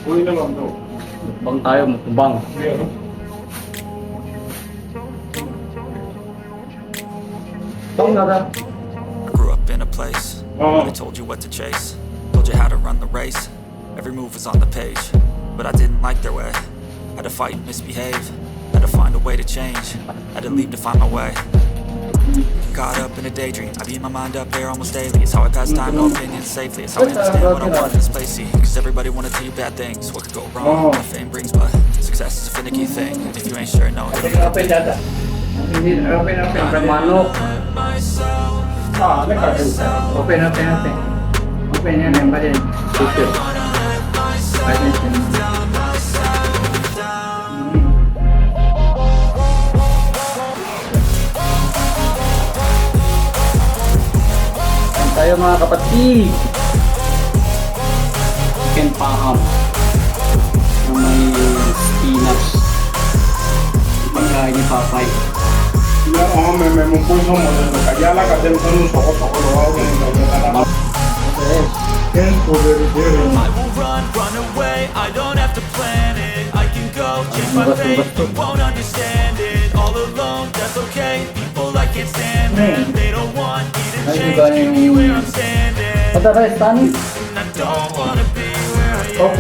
Uy naman to. Mukbang tayo, mukbang. Bang nara. I grew up in a place where they told you what to chase, told you how to run the race. Every move was on the page, but I didn't like their way. Had to fight and misbehave, had to find a way to change, had to leave to find my way. Caught up in a daydream, I beat my mind up there almost daily. It's how I pass time, no opinions safely. It's how I understand what I want in this place. See, cause everybody wanna tell you bad things. What could go wrong, what fame brings, but success is a finicky thing. If you ain't sure, no, it'll never Open be. data. Open manok. Open. Open yan, yan pa din. Picture. Tayo mga kapatid. Chicken paham na may spinach. Pagkain ni Papay. Me puso mo na kaya la ka dem sanu soko lo ako ng I will run away, I don't have to plan it. I can go, change my fate, you won't understand it. All alone, that's okay, people I can't stand them. They don't want me to change, keep me where I'm standing. I don't wanna be where I am.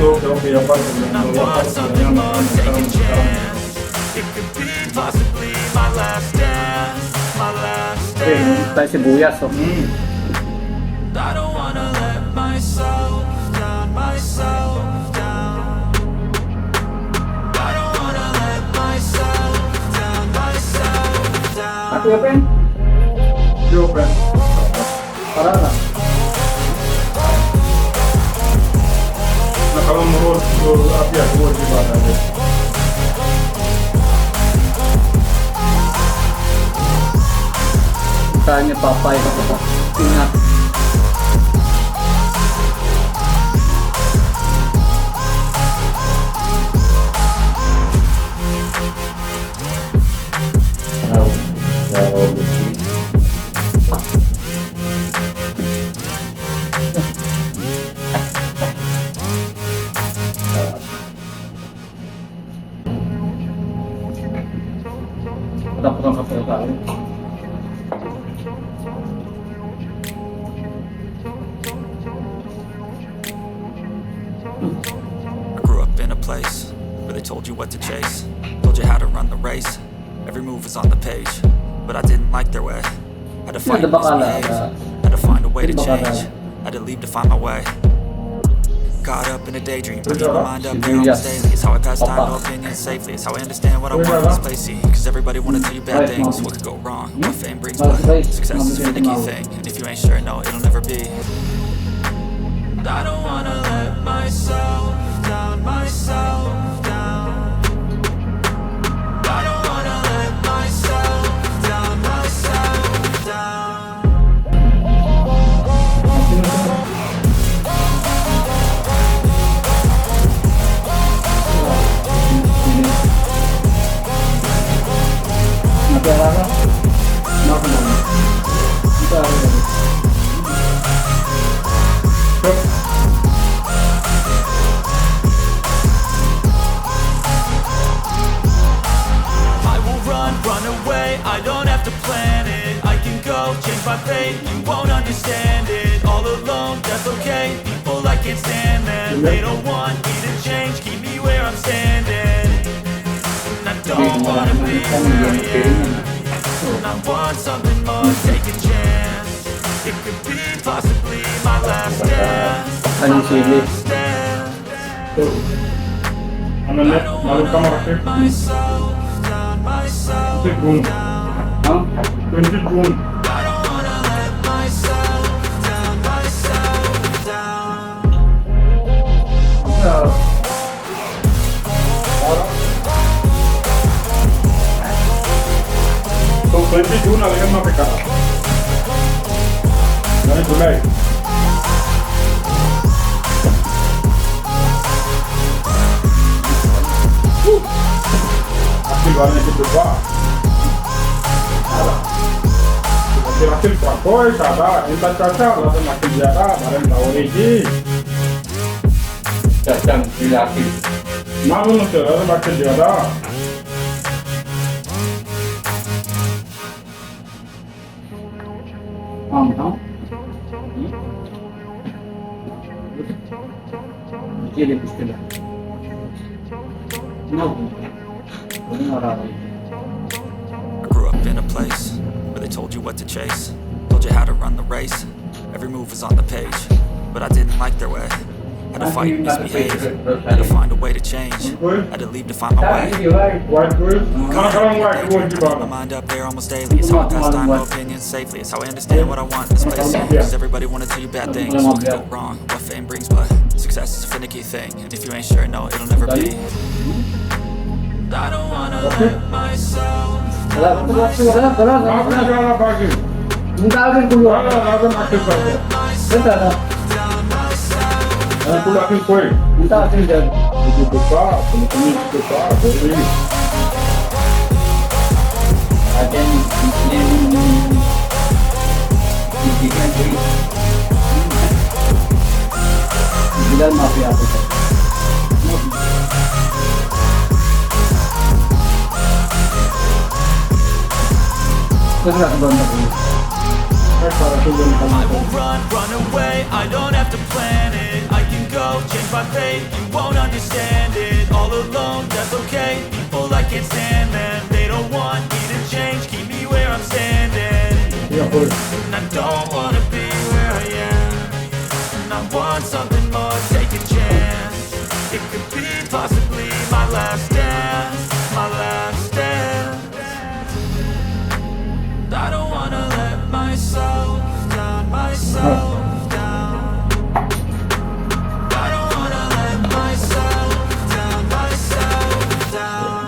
I want something more, take a chance. It could be possibly my last dance, my last dance. Tayo sibuyas. I don't wanna let myself down, myself down. I don't wanna let myself down, myself down. Ate, open. Open. Para na. Nakalamurot ko api ako di ba na. Pagkain ni Papay. Tingnan. Tapos ang kapal tayo. I grew up in a place where they told you what to chase, told you how to run the race. Every move was on the page, but I didn't like their way. Had to fight and misbehave, had to find a way to change, had to leave to find my way. Caught up in a daydream, I keep my mind up there almost daily. It's how I pass time, no opinions safely. It's how I understand what I want in this place. See, cause everybody wanna tell you bad things. What could go wrong, what fame brings, but success is a finicky thing. And if you ain't sure, no, it'll never be. I don't wanna let myself down, myself down. I don't wanna let myself down, myself down. Nagara ka? Naka na. Ito ako. I will run away, I don't have to plan it. I can go, change my fate, you won't understand it. All alone, that's okay, people I can't stand them. They don't want me to change, keep me where I'm standing. And I don't wanna be where I am. And I want something more, take a chance. It could be possibly my last dance, my last dance. Ano I net? don't Malog ka wanna marami. let myself down, myself June. down. 20 June. I don't wanna let myself down, myself down. So 20 June alagang mapika. Ano July? Activar nesse tubo. Tirasil prakoy, sada, entar caca, lalu makin jara, barang tahu ini. Yan, relaxing. Marunong sila, bakit diyada? No? Chili pistila. No. I grew up in a place where they told you what to chase, told you how to run the race. Every move was on the page, but I didn't like their way. Had to fight and misbehave, had to find a way to change, had to leave to find my way. White girl? Makalang white girl di My ba? mind up there almost daily. It's how I pass time, no opinions safely. It's how I understand what I want in this place. Cause everybody wanna tell you bad things, what could go wrong, what fame brings. But success is a finicky thing, and if you ain't sure, no, it'll never be. I don't wanna let myself Bakit diyada bakit? Yung tawagin ko yun. Wala, nasa bakit ba? Ganda na. Ano kulakin ko eh? Yung tawagin dyan. Dito pa, tumitingin dito pa, dito. Atin, bibigyan ko yun. Bilang mafia ako siya. Kasi nakabang na ko yun. Ay, para tulong ka I na. will run away, I don't have to plan it. I can go, change my fate, you won't understand it. All alone, that's okay, people I can't stand them. They don't want me to change, keep me where I'm standing. Yeah, boy. And I don't wanna be where I am, and I want something more, take a chance. It could be possibly my last dance, my last dance. I don't wanna let myself down, myself down. I don't wanna let myself down, myself down.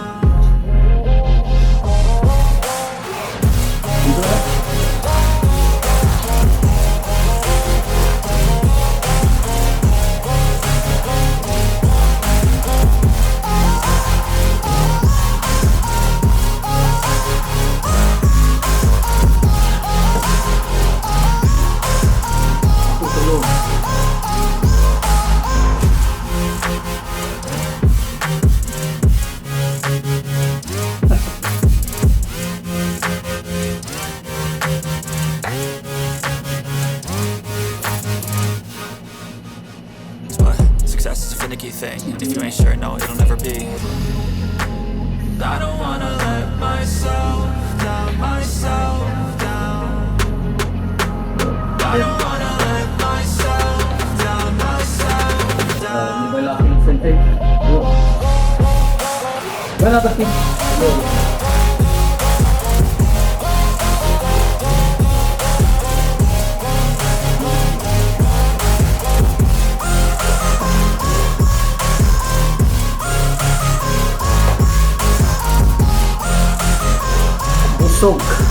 But success is a finicky thing, and if you ain't sure, no, it'll never be. I don't wanna let myself down, myself down. I don't wanna let myself down, myself down. Di ba laki yung sente? Wala ba kin? Busog.